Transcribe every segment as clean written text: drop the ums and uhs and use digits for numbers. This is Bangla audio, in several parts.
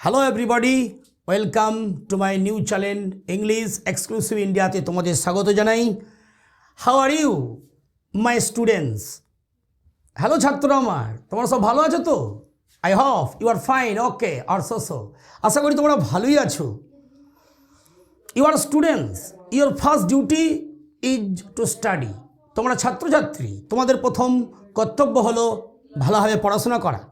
Hello everybody, welcome to my new channel English exclusive ইন্ডিয়াতে তোমাদের স্বাগত জানাই। How are you my students? Hello ছাত্ররা আমার, তোমরা সব ভালো আছো তো? I hope you are fine, okay আর সো। আশা করি তোমরা ভালোই আছো। You are students, your first duty is to study. তোমরা ছাত্রছাত্রী, তোমাদের প্রথম কর্তব্য হলো ভালোভাবে পড়াশোনা করা।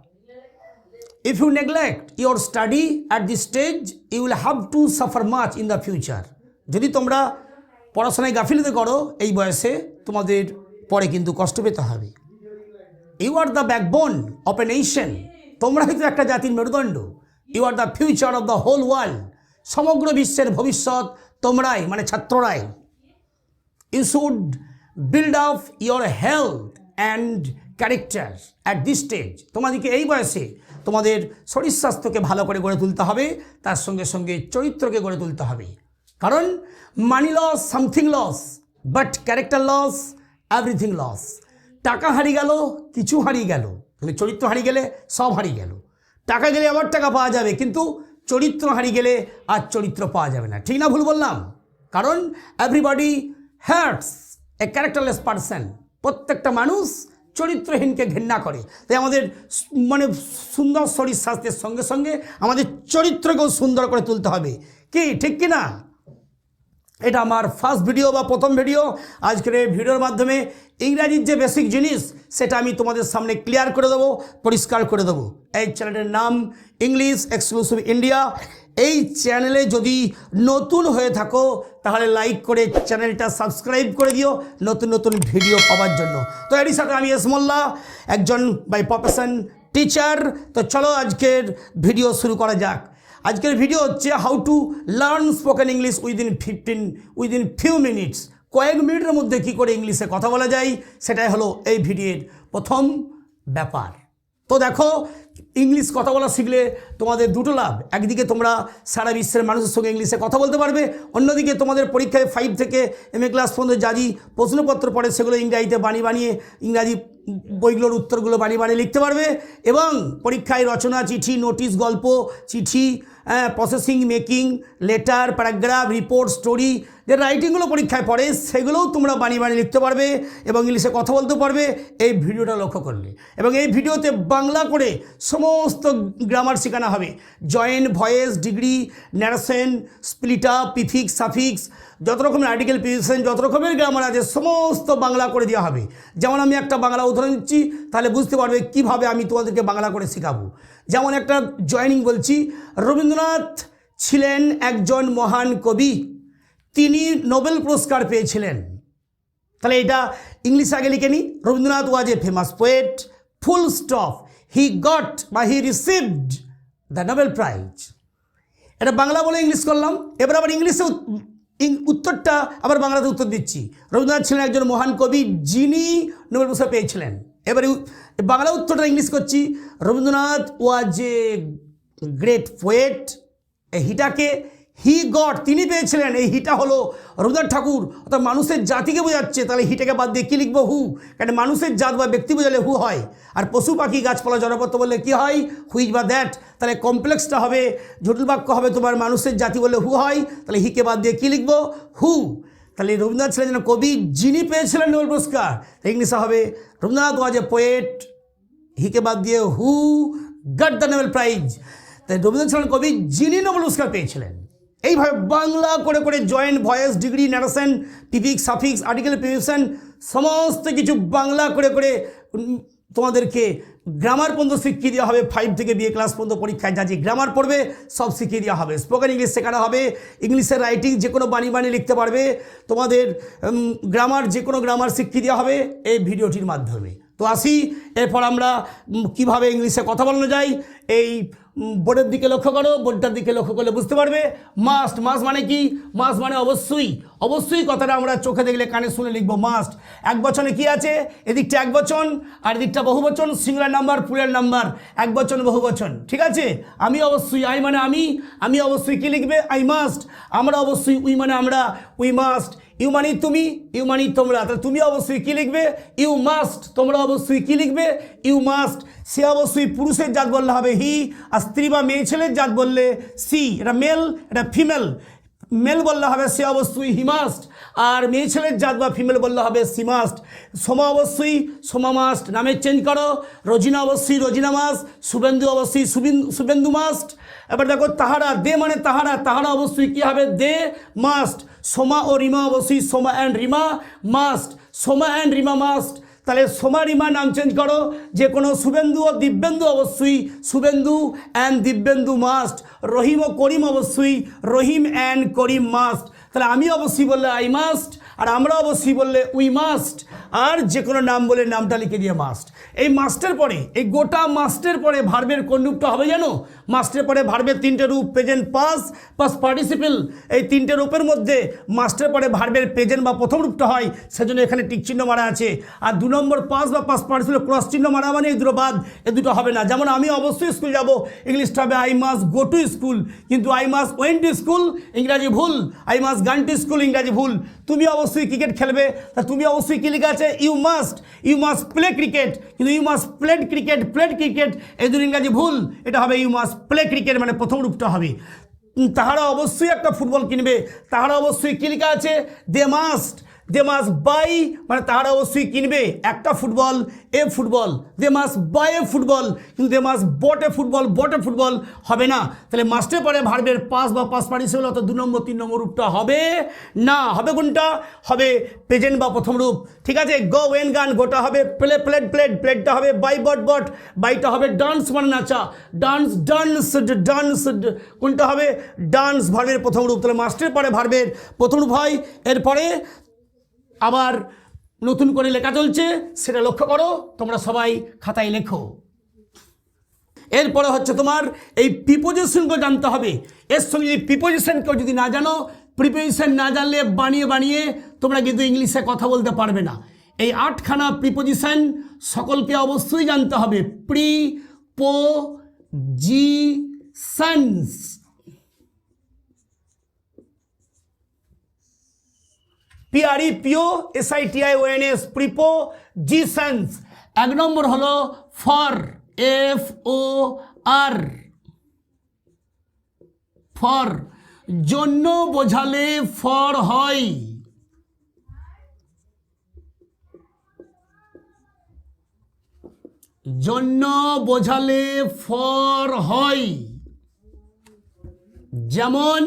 If you neglect your study at this stage, you will have to suffer much in the future. যদি তোমরা পড়াশোনায় গাফিলতি করো এই বয়সে, তোমাদের পরে কিন্তু কষ্ট পেতে হবে। You are the backbone of a nation. তোমরা কিন্তু একটা জাতির মেরুদণ্ড। You are the future of the whole world. সমগ্র বিশ্বের ভবিষ্যৎ তোমরাই, মানে ছাত্ররাই। You should build up your health and character at this stage. তোমাদেরকে এই বয়সে তোমাদের শরীর স্বাস্থ্যকে ভালো করে গড়ে তুলতে হবে, তার সঙ্গে সঙ্গে চরিত্রকে গড়ে তুলতে হবে। কারণ money loss something loss, but character loss everything loss. টাকা হারিয়ে গেল, কিছু হারিয়ে গেল, কিন্তু চরিত্র হারিয়ে গেলে সব হারিয়ে গেল। টাকা গেলে আবার টাকা পাওয়া যাবে, কিন্তু চরিত্র হারিয়ে গেলে আর চরিত্র পাওয়া যাবে না। ঠিক না ভুল বললাম? কারণ এভরিবডি হ্যাটস এ ক্যারেক্টারলেস পারসন। প্রত্যেকটা মানুষ চরিত্রহীনকে ঘৃণা করে। তাই আমাদের মানে সুন্দর শরীর স্বাস্থ্যের সঙ্গে সঙ্গে আমাদের চরিত্রকেও সুন্দর করে তুলতে হবে। কি ঠিক কি না? এটা আমার ফার্স্ট ভিডিও বা প্রথম ভিডিও। আজকের এই ভিডিওর মাধ্যমে ইংরাজির যে বেসিক জিনিস সেটা আমি তোমাদের সামনে ক্লিয়ার করে দেবো, পরিষ্কার করে দেবো। এই চ্যানেলের নাম ইংলিশ এক্সক্লুসিভ ইন্ডিয়া। এই চ্যানেলে যদি নতুন হয়ে থাকো তাহলে লাইক করে চ্যানেলটা সাবস্ক্রাইব করে দিও নতুন নতুন ভিডিও পাওয়ার জন্য। তো এরই সাথে আমি এস মোল্লা, একজন বাই প্রফেশন টিচার। তো চলো আজকের ভিডিও শুরু করা যাক। আজকের ভিডিও হচ্ছে how to learn spoken English within few minutes. কয়েক মিনিটের মধ্যে কী করে ইংলিশে কথা বলা যায়, সেটাই হলো এই ভিডিওর প্রথম ব্যাপার। তো দেখো, ইংলিশ কথা বলা শিখলে তোমাদের দুটো লাভ। একদিকে তোমরা সারা বিশ্বের মানুষের সঙ্গে ইংলিশে কথা বলতে পারবে, অন্যদিকে তোমাদের পরীক্ষায় 5 থেকে MA ক্লাস পর্যন্ত যা প্রশ্নপত্র পড়ে সেগুলো ইংরাজিতে বানিয়ে ইংরাজি বইগুলোর উত্তরগুলো বানিয়ে লিখতে পারবে। এবং পরীক্ষায় রচনা, চিঠি, নোটিশ, গল্প, চিঠি, processing, making, letter, paragraph, report, story, যে রাইটিংগুলো পরীক্ষায় পড়ে সেগুলোও তোমরা বানিয়ে লিখতে পারবে এবং ইংলিশে কথা বলতে পারবে এই ভিডিওটা লক্ষ্য করলে। এবং এই ভিডিওতে বাংলা করে সমস্ত গ্রামার শেখানো হবে। Joint, voice, degree, narration, split up, prefix, suffix, যত রকমের আর্টিকেল, প্রিপোজিশন, যত রকমের গ্রামার আছে সমস্ত বাংলা করে দেওয়া হবে। যেমন আমি একটা বাংলা উদাহরণ দিচ্ছি, তাহলে বুঝতে পারবে কিভাবে আমি তোমাদেরকে বাংলা করে শেখাবো। যেমন একটা জয়েনিং বলছি, রবীন্দ্রনাথ ছিলেন একজন মহান কবি, তিনি নোবেল পুরস্কার পেয়েছিলেন। তাহলে এটা ইংলিশে আগে লিখে নিই, Rabindranath was a famous poet, full stop, he got বা he received the Nobel prize. এটা বাংলা বলে ইংলিশ করলাম। এবার আবার ইংলিশে উত্তরটা আবার বাংলাতে উত্তর দিচ্ছি। রবীন্দ্রনাথ ছিলেন একজন মহান কবি যিনি নোবেল পুরস্কার পেয়েছিলেন। এবারে বাংলা উত্তরটা ইংলিশ করছি, Rabindranath was a great poet. এই হিটাকে হি গট, তিনি পেয়েছিলেন, এই হিটা হলো রবীন্দ্রনাথ ঠাকুর, অর্থাৎ মানুষের জাতিকে বোঝাচ্ছে। তাহলে হিটাকে বাদ দিয়ে কী লিখবো? হু। কারণ মানুষের জাত বা ব্যক্তি বোঝালে হু হয়, আর পশু পাখি গাছপালা জনপদ বললে কী হয়? হুইচ বা দ্যাট। তাহলে কমপ্লেক্সটা হবে, জটিল বাক্য হবে তোমার মানুষের জাতি বললে হু হয়, তাহলে হিকে বাদ দিয়ে কী লিখবো? হু। তাহলে রবীন্দ্রনাথ ছিলেন যেন কবি যিনি পেয়েছিলেন নোবেল পুরস্কার। ইংলিশে হবে রবীন্দ্রনাথ ওয়াজ এ পোয়েট, হিকে বাদ দিয়ে হু গট দ্য নোবেল প্রাইজ। তাই রবীন্দ্রনাথ ছিলেন কবি যিনি নোবেল পুরস্কার পেয়েছিলেন। এইভাবে বাংলা করে করে joint, voice, degree, narration, prefix, suffix, article, preposition সমস্ত কিছু বাংলা করে করে তোমাদেরকে গ্রামার পর্যন্ত শিখিয়ে দেওয়া হবে। 5 থেকে BA ক্লাস পর্যন্ত পরীক্ষায় যা যে গ্রামার পড়বে সব শিখিয়ে দেওয়া হবে। স্পোকেন ইংলিশ শেখানো হবে, ইংলিশের রাইটিং যে কোনো বানিয়ে লিখতে পারবে, তোমাদের গ্রামার যে কোনো গ্রামার শিখিয়ে দেওয়া হবে এই ভিডিওটির মাধ্যমে। তো আসি, এরপর আমরা কিভাবে ইংলিশে কথা বলানো যায় এই বোর্ডের দিকে লক্ষ্য করো। বোর্ডটার দিকে লক্ষ্য করলে বুঝতে পারবে। মাস্ট, মাস্ট মানে কি? মাস্ট মানে অবশ্যই কথাটা আমরা চোখে দেখলে কানে শুনে লিখবো মাস্ট। এক বচনে কি আছে? এদিকটা এক বচন আর এদিকটা বহু বচন, সিঙ্গুলার নাম্বার, প্লুরাল নাম্বার, এক বচন বহু বচন। ঠিক আছে? আমি অবশ্যই, আই মানে আমি অবশ্যই কি লিখবে? I must. আমরা অবশ্যই, উই মানে আমরা, উই মাস্ট ইউ মানি তুমি, ইউ মানি তোমরা, তাহলে তুমি অবশ্যই কী লিখবে? You must. তোমরা অবশ্যই কী লিখবে? You must. সে অবশ্যই পুরুষের জাত বললে হবে হি, আর স্ত্রী বা মেয়ে ছেলের জাত বললে সি। এটা মেল, এটা ফিমেল। মেল বললে হবে সে অবশ্যই হি মাস্ট, আর মেয়ে ছেলের জাত বা ফিমেল বললে হবে সি মাস্ট। সোমা অবশ্যই সোমা মাস্ট। নামের চেঞ্জ করো, রোজিনা অবশ্যই রোজিনা মাস্ট, শুভেন্দু অবশ্যই শুভেন্দু মাস্ট। এবার দেখো তাহারা, দে মানে তাহারা, তাহারা অবশ্যই কী হবে? They must. সোমা ও রিমা অবশ্যই Soma and Rima must, Soma and Rima must. তাহলে সোমা রিমা নাম চেঞ্জ করো, যে কোনো শুভেন্দু ও দিব্যেন্দু অবশ্যই শুভেন্দু অ্যান্ড দিব্যেন্দু মাস্ট। রহিম ও করিম অবশ্যই রহিম অ্যান্ড করিম মাস্ট। তাহলে আমি অবশ্যই বললে আই মাস্ট, আর আমরা অবশ্যই বললে উই মাস্ট, আর যে কোনো নাম বলে নামটা লিখে দিয়ে মাস্ট। এই মাস্টের পরে, এই গোটা মাস্টের পরে ভার্বের কোন রূপটা হবে জানো? মাস্টের পরে ভার্বের তিনটে রূপ, প্রেজেন্ট, পাস্ট, পাস্ট পার্টিসিপেল। এই তিনটে রূপের মধ্যে মাস্টের পরে ভার্বের প্রেজেন্ট বা প্রথম রূপটা হয়, সেজন্য এখানে টিক চিহ্ন মারা আছে। আর 2 নম্বর পাস্ট বা পাস্ট পার্টিসিপেল ক্রস চিহ্ন মারা মানে এই দুটো বাদ, এ দুটো হবে না। যেমন আমি অবশ্যই স্কুল যাব, ইংলিশটা হবে I must go to school, কিন্তু I must went to school ইংরাজি ভুল, I must gone to school ইংরাজি ভুল। তুমি অবশ্যই ক্রিকেট খেলবে, তা তুমি অবশ্যই কী লেখা আছে? ইউ মাস্ট প্লে ক্রিকেট, কিন্তু ইউ মাস্ট প্লেড ক্রিকেট এই দুটো ইংরাজি ভুল, এটা হবে ইউ মাস্ট প্লে ক্রিকেট, মানে প্রথম রূপটা হবে। তাহারা অবশ্যই একটা ফুটবল কিনবে, তাহারা অবশ্যই কী লেখা আছে? দে মাস্ট বাই, মানে তাহারা অবশ্যই কিনবে একটা football, a football, they must buy a football, কিন্তু they must bot A football হবে না। তাহলে মাস্টের পরে ভার্বের পাস বা পাস পার্টিসিপেল অর্থাৎ 2 নম্বর 3 নম্বর রূপটা হবে না। হবে কোনটা? হবে প্রেজেন্ট বা প্রথম রূপ। ঠিক আছে, গো ওয়েন গান, গোটা হবে প্লেটটা হবে বাই বট, বাইটা হবে ডান্স মানে নাচা, ডান্স কোনটা হবে? ডান্স ভার্বের প্রথম রূপ। তাহলে মাস্টের পরে ভার্বের প্রথম রূপ হয়। এরপরে আবার নতুন করে লেখা চলছে, সেটা লক্ষ্য করো, তোমরা সবাই খাতায় লেখো। এরপরে হচ্ছে তোমার এই প্রিপোজিশনকে জানতে হবে। এর সঙ্গে যদি প্রিপোজিশনকেও যদি না জানো, প্রিপোজিশন না জানলে বানিয়ে তোমরা কিন্তু ইংলিশে কথা বলতে পারবে না। এই 8খানা প্রিপোজিশন সকলকে অবশ্যই জানতে হবে। Prepositions, PREPOSITIONS, prepositions. 1 নম্বর হলো ফর, FOR, ফর, জন্য বোঝালে ফর হয়। জন্য বোঝালে ফর হয়। যেমন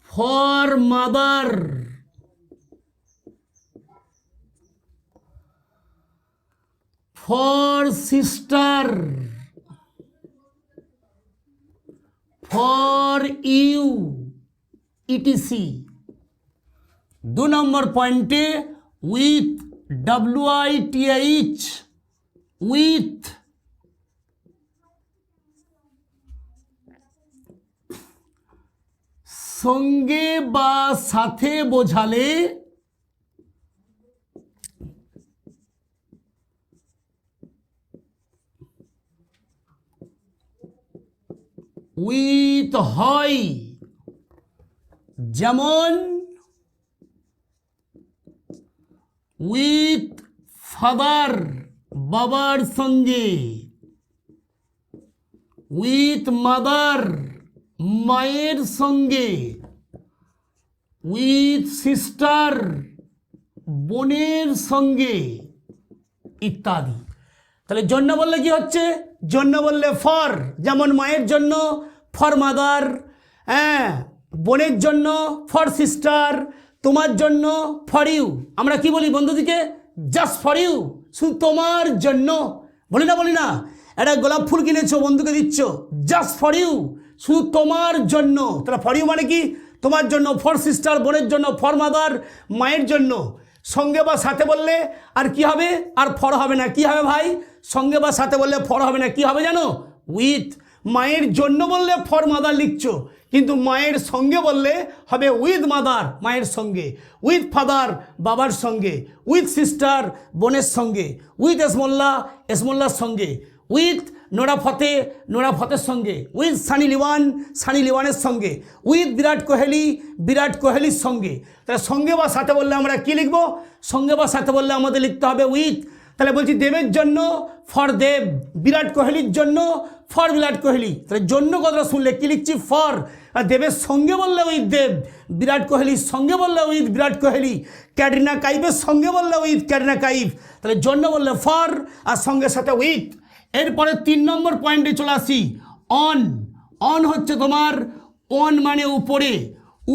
for mother, for sister, for you, etc. 2 নম্বর পয়েন্টে উইথ, WITH, উইথ। সঙ্গে বা সাথে বোঝালে উইথ হয়। যেমন উইথ ফাদার, বাবার সঙ্গে, উইথ মাদার, মায়ের সঙ্গে, উইথ সিস্টার, বোনের সঙ্গে ইত্যাদি। তাহলে জন্য বললে কি হচ্ছে? জন্য বললে ফর, যেমন মায়ের জন্য ফর মাদার, হ্যাঁ, বোনের জন্য ফর সিস্টার, তোমার জন্য ফর ইউ। আমরা কি বলি বন্ধুদিকে? জাস্ট ফর ইউ, শুধু তোমার জন্য। বলি না, একটা গোলাপ ফুল কিনেছো, বন্ধুকে দিচ্ছ, জাস্ট ফর ইউ, শুধু তোমার জন্য। তাহলে ফর ইউ মানে কি? তোমার জন্য। ফর সিস্টার, বোনের জন্য। ফর মাদার, মায়ের জন্য। সঙ্গে বা সাথে বললে আর কি হবে? আর ফর হবে না। কি হবে ভাই? সঙ্গে বা সাথে বললে ফর হবে না। কি হবে জানো? উইথ। মায়ের জন্য বললে ফর মাদার লিখছো, কিন্তু মায়ের সঙ্গে বললে হবে উইথ মাদার, মায়ের সঙ্গে। উইথ ফাদার, বাবার সঙ্গে। উইথ সিস্টার, বোনের সঙ্গে। উইথ এসমোল্লা, এসমোল্লার সঙ্গে। উইথ নোরা ফতের সঙ্গে, উইথ সানি লিওয়ানের সঙ্গে, উইথ বিরাট কোহলির সঙ্গে। তাহলে সঙ্গে বা সাথে বললে আমরা কি লিখব? সঙ্গে বা সাথে বললে আমাদের লিখতে হবে উইথ। তাহলে বলছি দেবের জন্য ফর দেব, বিরাট কোহলির জন্য ফর বিরাট কোহলি। তাহলে জন্য কথাটা শুনলে কি লিখছি? ফর। আর দেবের সঙ্গে বললে উইথ দেব, বিরাট কোহলির সঙ্গে বললে উইথ বিরাট কোহলি, ক্যাটরিনা কাইফের সঙ্গে বললে উইথ ক্যাটরিনা কাইফ। তাহলে জন্য বললে ফর আর সঙ্গে সাথে উইথ। এরপরে 3 নম্বর পয়েন্টে চলে আসি। অন হচ্ছে তোমার, অন মানে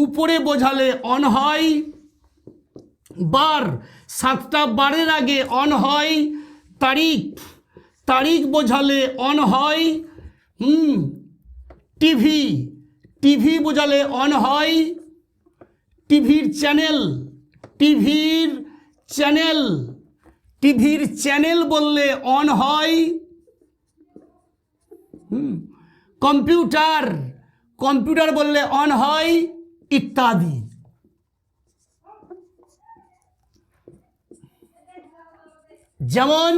উপরে বোঝালে অন হয়। বার, 7টা বারের আগে অন হয়। তারিখ বোঝালে অন হয়। টিভি বোঝালে অন হয়। টিভির চ্যানেল বললে অন হয়। কম্পিউটার বললে অন হয়, ইত্যাদি। যেমন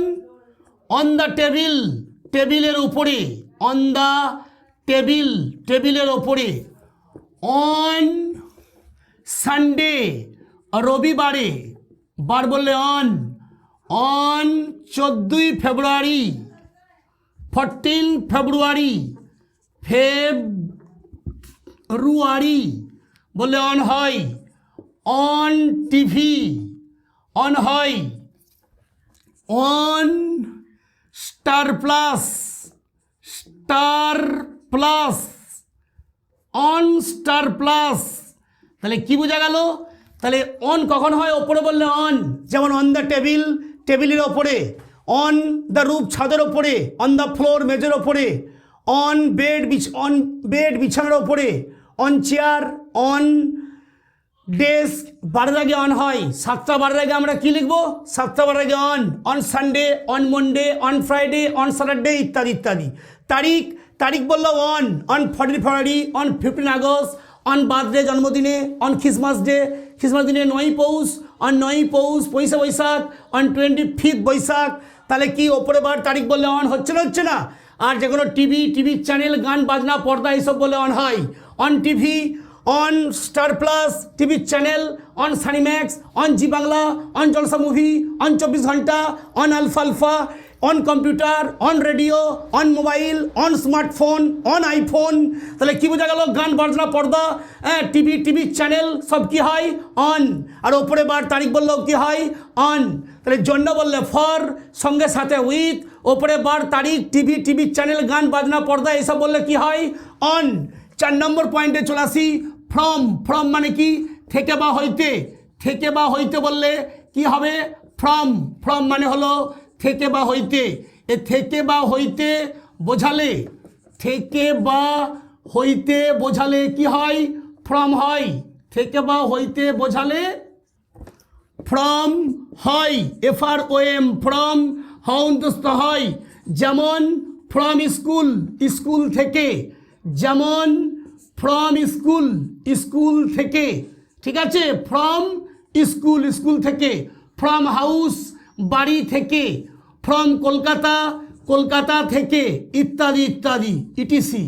অন দ্য টেবিলের উপরে, অন দ্য টেবিলের ওপরে। অন সানডে, রবিবারে, বার বললে অন। 14 ফেব্রুয়ারি, 14 ফেব্রুয়ারি, ফেব্রুয়ারি বললে অন হয়। অন টিভি, অন হয়। On Star plus, on Star plus. তাহলে কি বোঝা গেল? তাহলে অন কখন হয়? ওপরে বললে অন, যেমন অন দ্য টেবিলের ওপরে। অন দ্য রুফ, ছাদের ওপরে। অন দ্য ফ্লোর, মেজের ওপরে। অন বেড, বিছানার ওপরে। অন চেয়ার, অন ডেস্ক, বারের আগে অন হয়। 7টা বারের আগে আমরা কি লিখবো? 7টা বারের আগে on Sunday, on Monday, on Friday, on Saturday, ইত্যাদি ইত্যাদি। তারিখ বললো on 14 February, on 15 August, on birthday, জন্মদিনে, অন খ্রিসমাস দিনে 9ই পৌষ, অন 9ই পৌষ, পয়সা বৈশাখ, অন 25 বৈশাখ। তাহলে কি ওপরে বার তারিখ বললে অন হচ্ছে না? আর যে কোনো টিভি চ্যানেল, গান বাজনা, পর্দা এইসব বলে অন হয়। On TV, on Star Plus TV channel, on Sony Max, on Zee Bangla, on Jalsha movie, on 24 ঘন্টা, on alpha, on computer, on radio, on mobile, on smartphone, on iPhone. তাহলে কি বোঝা গেল? গান বাজনা, পর্দা, টিভি চ্যানেল সব কি হয়? অন। আর ওপরে বার তারিখ বললেও কি হয়? অন। তাহলে জন্য বললে ফর, সঙ্গে সাথে উইথ, ওপরে বার তারিখ, টিভি চ্যানেল, গান বাজনা, পর্দা এসব বললে কি হয়? অন। 4 নম্বর পয়েন্টে চলে আসি। ফ্রম মানে কি? থেকে বা হইতে বললে কি হবে? ফ্রম মানে হলো থেকে বা হইতে। এ থেকে বা হইতে বোঝালে কি হয়? ফ্রম হয়। থেকে বা হইতে বোঝালে ফ্রম হয়। FROM, ফ্রম হন্তস্থ হয়। যেমন ফ্রম স্কুল থেকে। যেমন ফ্রম স্কুল থেকে, ঠিক আছে? ফ্রম স্কুল থেকে। ফ্রম হাউস, বাড়ি থেকে। ফ্রম কলকাতা থেকে, ইত্যাদি ইটিসি।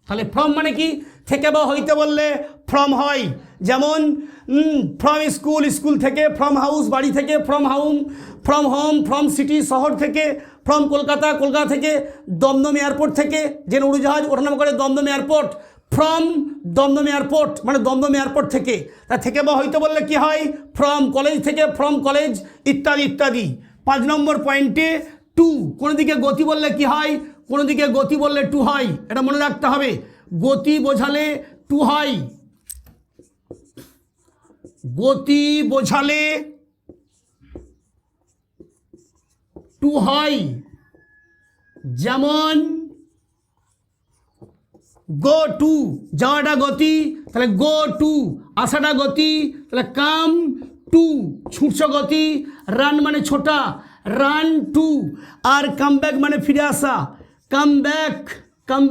তাহলে ফ্রম মানে কি? থেকে বা হইতে বললে ফ্রম হয়। যেমন ফ্রম স্কুল থেকে, ফ্রম হাউস বাড়ি থেকে, ফ্রম হোম, ফ্রম সিটি শহর থেকে, ফ্রম কলকাতা থেকে, দমদম এয়ারপোর্ট থেকে। যে উড়োজাহাজ ওঠানামা করে Dum Dum airport, from Dum Dum airport মানে দমদম এয়ারপোর্ট থেকে। তা থেকে বা হইতে বললে কি হয়? ফ্রম কলেজ থেকে, ফ্রম কলেজ, ইত্যাদি। 5 নম্বর পয়েন্টে টু, কোনো দিকে গতি বললে কি হয়? কোনো দিকে গতি বললে টু হয়। এটা মনে রাখতে হবে। গতি বোঝালে টু হয়। গতি বোঝালে টু হয়। যেমন গো টু, যাওয়াটা গতি, তাহলে গো টু। আসাটা গতি, তাহলে কাম টু। ছুটছ গতি। রান মানে ছোটা, রান টু। আর কাম ব্যাক মানে ফিরে আসা, কাম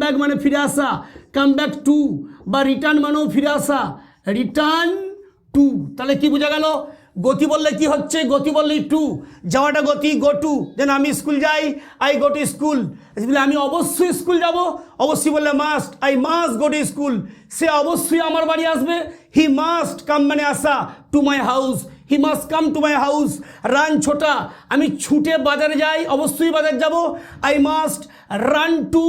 ব্যাক মানে ফিরে আসা, কাম ব্যাক টু। বা রিটার্ন মানেও ফিরে আসা, রিটার্ন টু। তাহলে কি বোঝা গেল? গতি বললে কি হচ্ছে, গতি বললেই টু, যাওয়াটা গতি, গো টু। যেন আমি স্কুল যাই, আই গো টু স্কুল। আমি অবশ্যই স্কুল যাব, অবশ্যই বললে must, I must go to school. সে অবশ্যই আমার বাড়ি আসবে, হি মাস্ট কাম মানে আসা, to my house, he must come to my house. Run ছোটা, আমি ছুটে বাজারে যাই, অবশ্যই বাজার যাব, I must run to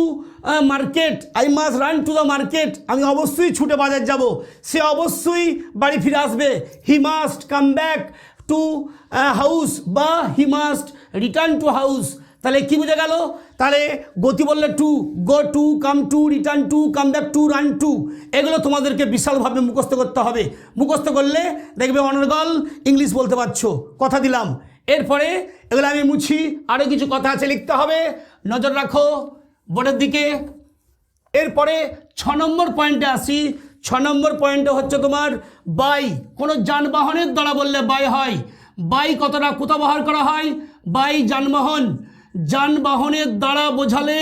market, I must run to the market, আমি অবশ্যই ছুটে বাজার যাব। সে অবশ্যই বাড়ি ফিরে আসবে, he must come back to house বা he must return to house. তাহলে কি বোঝা গেল? তাহলে গতি বললে to, go to, come to, return to, come back to, run to. এগুলো তোমাদেরকে বিশালভাবে মুখস্থ করতে হবে। মুখস্থ করলে দেখবে অনর্গল ইংলিশ বলতে পারছো, কথা দিলাম। এরপরে এগুলো আমি মুছি, আরও কিছু কথা আছে লিখতে হবে, নজর রাখো বোর্ডের দিকে। এরপরে 6 নম্বর পয়েন্টে আসি। 6 নম্বর পয়েন্টে হচ্ছে তোমার বাই। কোনো যানবাহনের দ্বারা বললে বাই হয়। বাই কতটা কোথাও ব্যবহার করা হয়? বাই যানবাহন, যানবাহনের দ্বারা বোঝালে,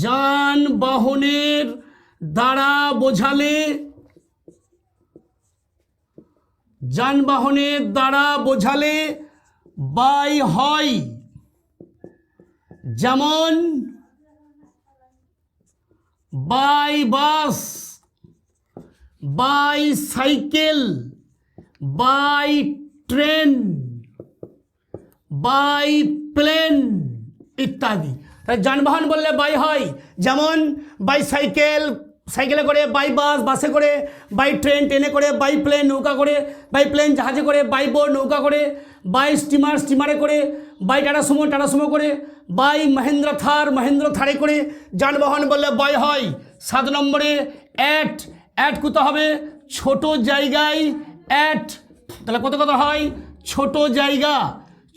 যানবাহনের দ্বারা বোঝালে, যানবাহনের দ্বারা বোঝালে বাই হয়। যেমন by bus, by cycle, by train, by plane ইত্যাদি। তাই যানবাহন বললে বাই হয়। যেমন বাই সাইকেল, সাইকেলে করে, বাই বাস, বাসে করে, বাই ট্রেন, ট্রেনে করে, বাই প্লেন, নৌকা করে, বাই প্লেন, জাহাজে করে, বাই বোট, নৌকা করে, বাই স্টিমার, স্টিমারে করে, by Tata Sumo, Tata Sumo করে, বাই মহেন্দ্র থার, মহেন্দ্র থারে করে যানবাহন বললে বাই হয়। 7 নম্বরে অ্যাট। অ্যাট কোথা হবে? ছোট জায়গায় অ্যাট। তাহলে কত কত হয়? ছোট জায়গা,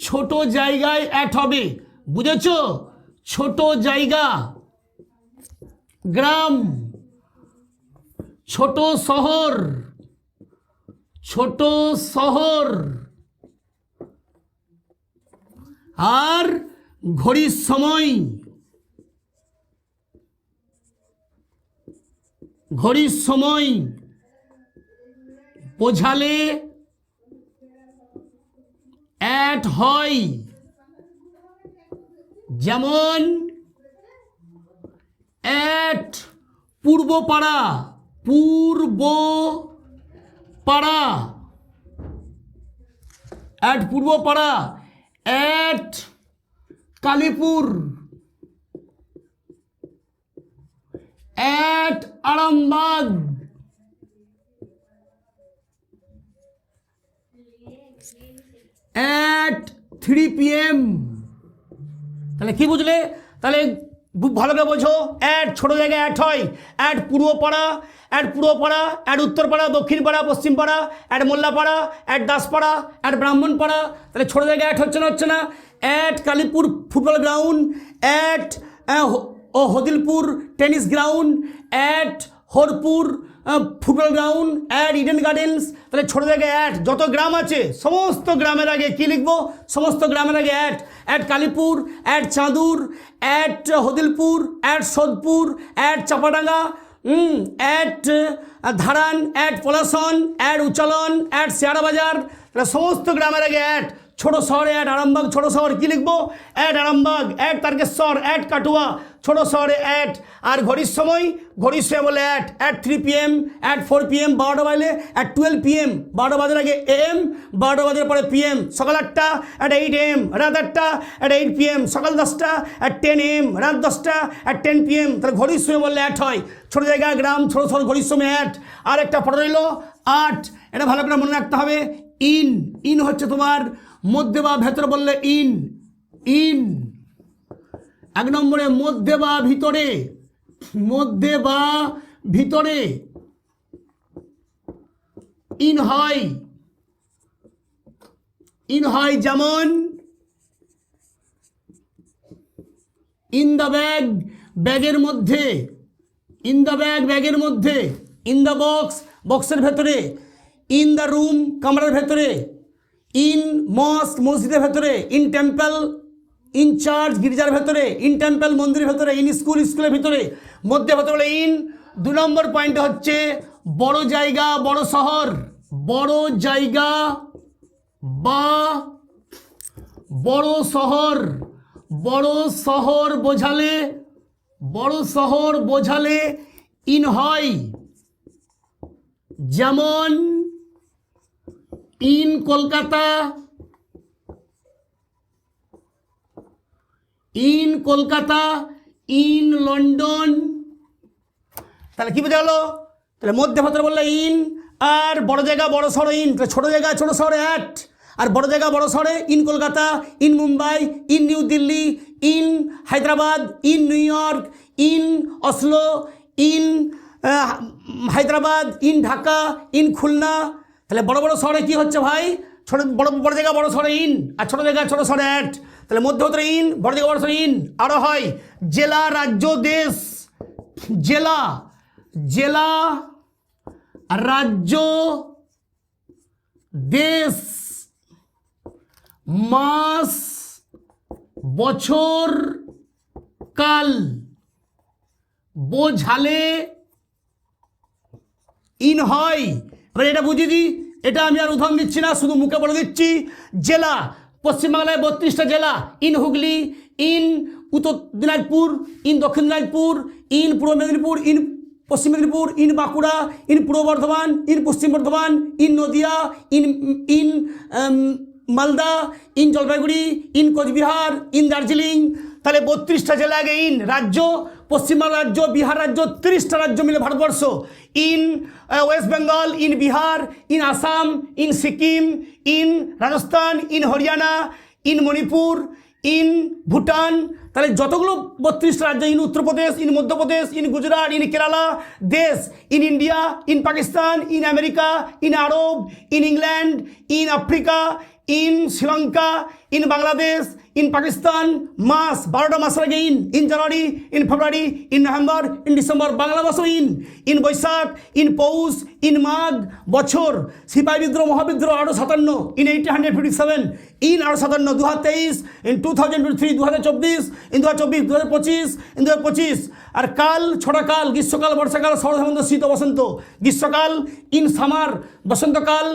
ছোট জায়গায় অ্যাট হবে, বুঝেছ? ছোট জায়গা। গ্রাম, ছোট শহর, ছোট শহর। আর ঘড়ির সময়, ঘড়ির সময় বোঝালে অ্যাট হয়। যেমন অ্যাট পূর্বপাড়া, পূর্ব পাড়া, at Purbapara. At Kalipur, at Arambagh, at 3 PM। তাহলে কি বুঝলে? তাহলে ভালো করে বোঝো। অ্যাট ছোট জায়গায় অ্যাট হয়। At Purbapara, at Purbapara, at Uttarpara, Dakshinpara, Paschimpara, at Mollapara, at Daspara, at Brahmanpara. তাহলে ছোট জায়গায় অ্যাট হচ্ছে না, হচ্ছে না? At Kalipur football ground, at Hadilpur tennis ground, at Harpur football ground, at Eden Gardens. তাহলে ছোটো জায়গায় অ্যাট, যত গ্রাম আছে সমস্ত গ্রামের আগে কী লিখবো? সমস্ত গ্রামের আগে at. At Kalipur, at Chandur, at Hadilpur, at Sodepur, at Chapadanga, at Dharan, at Palashan, at Uchchalan, at Sheorabazar. তাহলে সমস্ত গ্রামের আগে অ্যাট। ছোটো শহরে অ্যাট আরামবাগ, ছোটো শহর কী লিখবো? At Arambagh, at Tarakeswar, at Katwa, ছোটো শহরে অ্যাট। আর ঘড়ির সময়, ঘড়ির সময় বলে at. At 3 PM, at 4 PM, 12টা বাজলে অ্যাট 12 PM, 12টা বাজার আগে AM, 12টা বাজার পরে PM। সকাল 8টা অ্যাট 8 AM, রাত 8টা অ্যাট 8 PM, সকাল 10টা অ্যাট 10 AM, রাত 10টা অ্যাট 10 PM। তাহলে ঘড়ির সময় বললে অ্যাট হয়। ছোটো জায়গা, গ্রাম, ছোটো শহর, ঘড়ির সময় অ্যাট। আর একটা পড়ে রইল 8, এটা ভালো করে মনে রাখতে হবে। ইন, ইন হচ্ছে তোমার মধ্যে বা ভেতরে বললে ইন, ইন। 1 নম্বরে মধ্যে বা ভিতরে, মধ্যে বা ভিতরে ইন হয়, ইন হয়। যেমন ইন দ্য ব্যাগ, ব্যাগের মধ্যে, ইন দ্য ব্যাগ, ব্যাগের মধ্যে। ইন দ্য বক্স, বক্সের ভেতরে। ইন দ্য রুম, কামরার ভেতরে। ইন মস্ক, মসজিদের ভেতরে। ইন টেম্পল, ইন চার্চ, গির্জার ভেতরে। ইন টেম্পল, মন্দিরের ভেতরে। ইন স্কুল, স্কুলের ভিতরে। মধ্যে ভেতরে বলে ইন। 2 নম্বর পয়েন্টে হচ্ছে বড় জায়গা, বড় শহর, বড় জায়গা বা বড় শহর, বড় শহর বোঝালে ইন হয়, যেমন ইন কলকাতা, ইন লন্ডন। তাহলে কি বোঝা গেল? তাহলে মধ্যে ভাতরে বললে ইন, আর বড় জায়গা বড় শহরে ইন, ছোট জায়গা ছোট শহরে অ্যাট, আর বড় জায়গা বড় শহরে in Kolkata, in Mumbai, in new Delhi, in Hyderabad, in new York, in Oslo, in Hyderabad, in Dhaka, in Khulna. তাহলে বড় বড় শহরে কি হচ্ছে ভাই? ছোট বড় জায়গা বড় শহরে ইন, আর ছোট জায়গা ছোট শহরে অ্যাট। তাহলে মধ্যে ভাতরে ইন, বড় জায়গা বড় শহরে ইন। আরও হয় জেলা রাজ্য দেশ, জেলা রাজ্য দেশ, মাস বছর কাল বোঝালে ইন হয়। এবার এটা বুঝিয়ে দিই, এটা আমি আর উদাহরণ দিচ্ছি না, শুধু মুখে বলে দিচ্ছি। জেলা, পশ্চিমবাংলায় 32টা জেলা, ইন হুগলি, ইন উত্তর দিনাজপুর, ইন দক্ষিণ Dinajpur, in Purba Medinipur, in Paschim Medinipur, in Bankura, in Purba Bardhaman, in Paschim Bardhaman, in Nadia, in Malda, in Jalpaiguri, in Cooch Behar, in Darjeeling. তাহলে 32টা জেলা আগে ইন, রাজ্য পশ্চিমবঙ্গ রাজ্য, বিহার রাজ্য, 30টা রাজ্য মিলে Bharatvarsha. In West Bengal, in Bihar, in Assam, in Sikkim, in Rajasthan, in Haryana, in Manipur, in Bhutan. তাহলে যতগুলো 32টা রাজ্য, in Uttar Pradesh, in Madhya Pradesh, in Gujarat, in Kerala. দেশ, in India, in Pakistan, in America, in Arab, in England, in Africa, in Sri Lanka, in Bangladesh, in Pakistan. মাস 12টা মাস লাগে in January, in February, in November, in December. Bangla মাসও in Baishakh, in Poush, in মাঘ। বছর, সিপাহী বিদ্রোহ, মহাবিদ্রোহ 1857, in 1857, in 1857, 2023, in 2023, 2024, in 2024, 2025, in 2025। আর কাল, 6টা কাল, গ্রীষ্মকাল, বর্ষাকাল, শরৎ, হেমন্ত, শীত, বসন্ত। গ্রীষ্মকাল ইন সামার, বসন্তকাল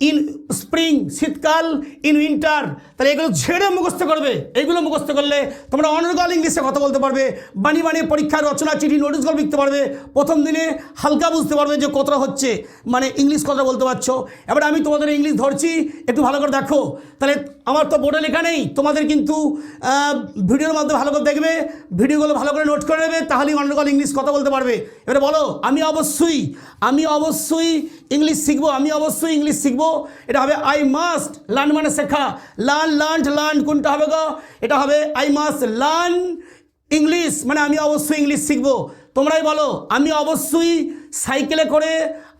ইন স্প্রিং, শীতকাল ইন উইন্টার। তাহলে এগুলো ঝেড়ে মুখস্থ করবে। এইগুলো মুখস্থ করলে তোমরা অনর্গল ইংলিশে কথা বলতে পারবে, বানিয়ে পরীক্ষার রচনা চিঠি নোটিশগুলো লিখতে পারবে। প্রথম দিনে হালকা বুঝতে পারবে যে কতটা হচ্ছে, মানে ইংলিশ কথা বলতে পারছো। এবার আমি তোমাদের ইংলিশ ধরছি, একটু ভালো করে দেখো। তাহলে আমার তো বোর্ডে লেখা নেই, তোমাদের কিন্তু ভিডিওর মাধ্যমে ভালো করে দেখবে, ভিডিওগুলো ভালো করে নোট করে নেবে, তাহলেই অনর্গল ইংলিশ কথা বলতে পারবে। এবারে বলো, আমি অবশ্যই ইংলিশ শিখবো, আমি অবশ্যই ইংলিশ শিখবো। এটা হবে আই মাস্ট লার্ন, মানে শেখা। লার্ন কোনটা হবে গো? এটা হবে আই মাস্ট লার্ন ইংলিশ, মানে আমি অবশ্যই ইংলিশ শিখবো। তোমরাই বলো, আমি অবশ্যই সাইকেলে করে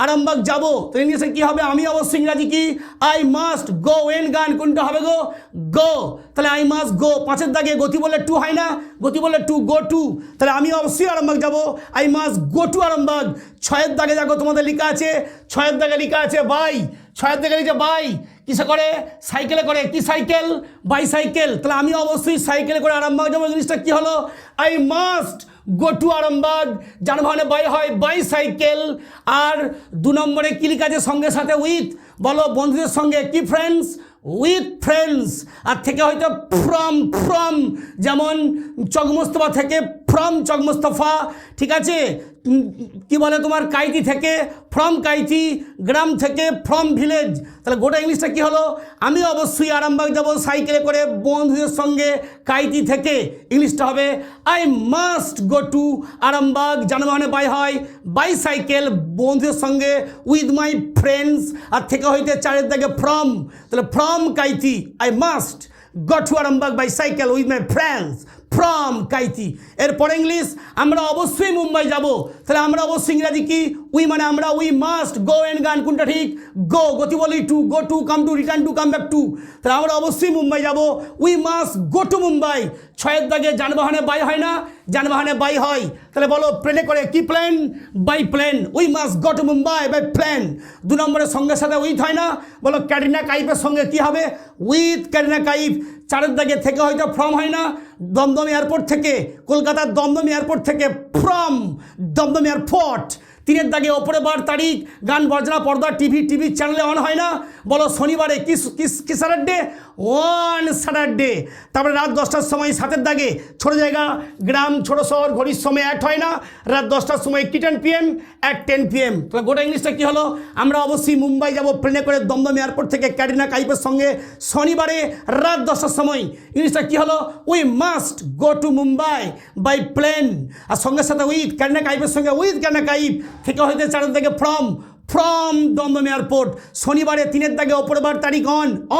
আরামবাগ যাবো। তো ইংলিশে কী হবে? আমি অবশ্যই ইংরাজি কি? I must go. ওয়েন গান কোনটা হবে গো? গো। তাহলে আই মাস্ট গো। 5-এর দাগে গতি বললে টু হয় না? গতি বললে টু, গো টু। তাহলে আমি অবশ্যই আরামবাগ যাবো, I must go to Arambagh. 6-এর দাগে দেখো তোমাদের লেখা আছে, 6-এর দাগে লেখা আছে বাই। 6-এর দাগে লিখছে বাই। কিসে করে? সাইকেলে করে। কি সাইকেল? বাইসাইকেল। তাহলে আমি অবশ্যই সাইকেলে করে আরামবাগ যাবো। জিনিসটা কী হলো? I must go to Arambagh. যানবাহনে বাই হয় বাইসাইকেল। আর 2 নম্বরে কি লেখা আছে সঙ্গে সাথে? উইথ। বলো বন্ধুদের সঙ্গে। কি ফ্রেন্ডস? With friends. আর থেকে হয়তো ফ্রম, যেমন চকমোস্তফা থেকে ফ্রম চকমোস্তফা, ঠিক আছে? কি বলে তোমার? কাইতি থেকে ফ্রম কাইতি, গ্রাম থেকে ফ্রম ভিলেজ। তাহলে গোটা ইংলিশটা কি হলো? আমি অবশ্যই আরামবাগ যাব সাইকেলে করে বন্ধুদের সঙ্গে কাইতি থেকে। ইংলিশটা হবে I must go to Arambagh. যানবাহনে বাই হয় বাইসাইকেল, বন্ধুদের সঙ্গে উইথ মাই ফ্রেন্ডস। আর থেকে হইতে 4-এর দাগে ফ্রম। তাহলে from Kaiti I must go to Arambagh by cycle with my friends from Kaiti. এরপর ইংলিশ, আমরা অবশ্যই মুম্বাই যাব। তাহলে আমরা অবশ্যই ইংরাজি কি? উই, মানে আমরা। উই মাস্ট গো এন্ড গান কোনটা ঠিক? গো। গতি বলি to, go to, come to, return to, come back to. তাহলে আমরা অবশ্যই মুম্বাই যাব, we must go to Mumbai. 6-এর দাগে যানবাহনে বাই হয় না? যানবাহনে বাই হয়। তাহলে বলো প্লেনে করে। কি plane? By plane. We must go to Mumbai by plane. 2 নম্বরের সঙ্গে সাথে উইথ হয় না? বলো ক্যাটরিনা কাইফের সঙ্গে কি হবে? উইথ ক্যাটরিনা কাইফ। 4-এর দাগে থেকে হয়তো ফ্রম হয় না? দমদম এয়ারপোর্ট থেকে, কলকাতার দমদম এয়ারপোর্ট থেকে ফ্রম দমদম এয়ারপোর্ট। তিনের দাগে ওপরে বার তারিখ, গান বাজনা পর্দা টিভি চ্যানেলে অন হয় না। বলো শনিবারে কি স্যাটারডে? One Saturday. তারপরে রাত 10টার সময় 7-এর দাগে ছোট জায়গা, গ্রাম, ছোট শহর, ঘড়ির সময় অ্যাড হয় না। রাত 10টার সময় কি 10 PM অ্যাট 10 PM। তাহলে গোটা ইংলিশটা কী হলো? আমরা অবশ্যই মুম্বাই যাব প্লেনে করে দমদম এয়ারপোর্ট থেকে ক্যাটরিনা কাইফের সঙ্গে শনিবারে রাত 10টার সময়। ইংলিশটা কী হলো? We must go to Mumbai by plane. আর সঙ্গে সাথে উইথ ক্যাটরিনা কাইফের সঙ্গে উইথ ক্যাটরিনা কাইফ থেকে হইতে 4 থেকে ফ্রম দমদম এয়ারপোর্ট। শনিবারে 3-এর দাগে ওপরে বার তারিখ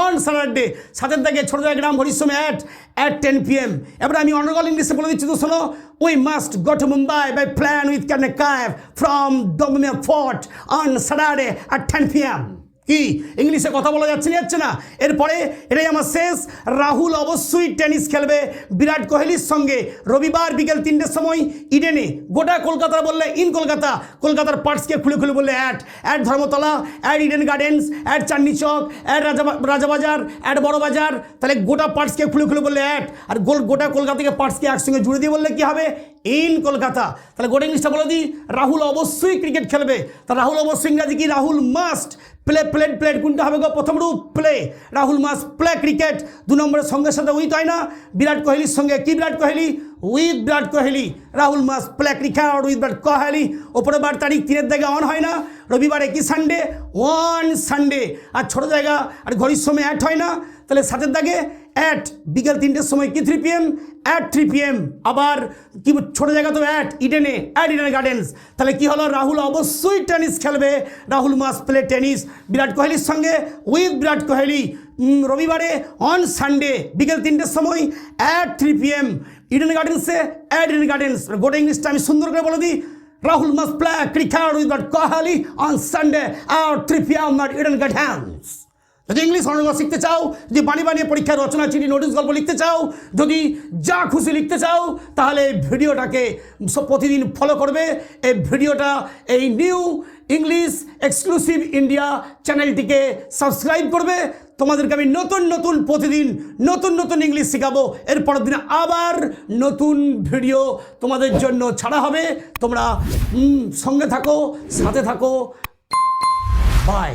অন স্যাটারডে, 7-এর দাগে ছোট জায়গা, গ্রাম, ঘড়ির সময় অ্যাট 10 PM। এবার আমি অনর্গল ইংলিশে বলে দিচ্ছি, তো শোনো। We must go to Mumbai by plan with Katrina Kaif from Dum Dum airport on Saturday at 10 PM। কি ইংলিশে কথা বলা যাচ্ছে না? এরপরে এটাই আমার শেষ। রাহুল অবশ্যই টেনিস খেলবে বিরাট কোহলির সঙ্গে রবিবার বিকেল 3টের সময় ইডেনে। গোটা কলকাতার বললে ইন কলকাতার পার্টসকে খুলে বললে at Dharmatala, at Eden Gardens, at Chandni Chowk, at Rajabazar, at Burrabazar. তাহলে গোটা পার্টসকে খুলে বললে আর গোটা কলকাতাকে পার্টসকে একসঙ্গে জুড়ে দিয়ে বললে কি হবে? ইন কলকাতা। তাহলে গোটা ইংলিশটা বলে দিই, রাহুল অবশ্যই ক্রিকেট খেলবে। তা রাহুল অবশ্যই ইংরাজি কি? রাহুল মাস্ট প্লেড কোনটা হবে গো? প্রথম রূপ play. Rahul must play cricket. 2 নম্বরের সঙ্গে সাথে উইথ হয় না? বিরাট কোহলির সঙ্গে কি Virat Kohli? With Virat Kohli. Rahul must play cricket with Virat Kohli. ওপরে বার তারিখ 3-এর দাগে অন হয় না। রবিবারে কি সানডে? One Sunday. আর ছোট জায়গা আর ঘড়ির সময় অ্যাট হয় না। তাহলে 7-এর দাগে অ্যাট বিকেল 3টের সময় কি 3 PM অ্যাট 3 PM। আবার কি ছোট জায়গা তো অ্যাট ইডেনে, অ্যাট ইডেন গার্ডেন্স। তাহলে কি হলো? রাহুল অবশ্যই টেনিস খেলবে। রাহুল মাস্ট প্লে টেনিস বিরাট কোহলির সঙ্গে উইথ বিরাট কোহলি। রবিবারে অন সানডে বিকেল 3টের সময় অ্যাট 3 PM ইডেন গার্ডেন্সে, অ্যাট ইডেন গার্ডেন্স। গোটা ইংলিশটা আমি সুন্দর করে বলে দিই, Rahul must play cricket with Virat Kohli on Sunday at 3 PM at Eden Gardens. যদি ইংলিশ অনর্গল শিখতে চাও, যদি বানিয়ে পরীক্ষার রচনা চিঠি, নোটিশ, গল্প লিখতে চাও, যদি যা খুশি লিখতে চাও, তাহলে ভিডিওটাকে প্রতিদিন ফলো করবে। এই ভিডিওটা, এই নিউ ইংলিশ এক্সক্লুসিভ ইন্ডিয়া চ্যানেলটিকে সাবস্ক্রাইব করবে। তোমাদেরকে আমি নতুন প্রতিদিন নতুন ইংলিশ শেখাবো। এরপরের দিনে আবার নতুন ভিডিও তোমাদের জন্য ছাড়া হবে। তোমরা সঙ্গে থাকো, সাথে থাকো। বাই।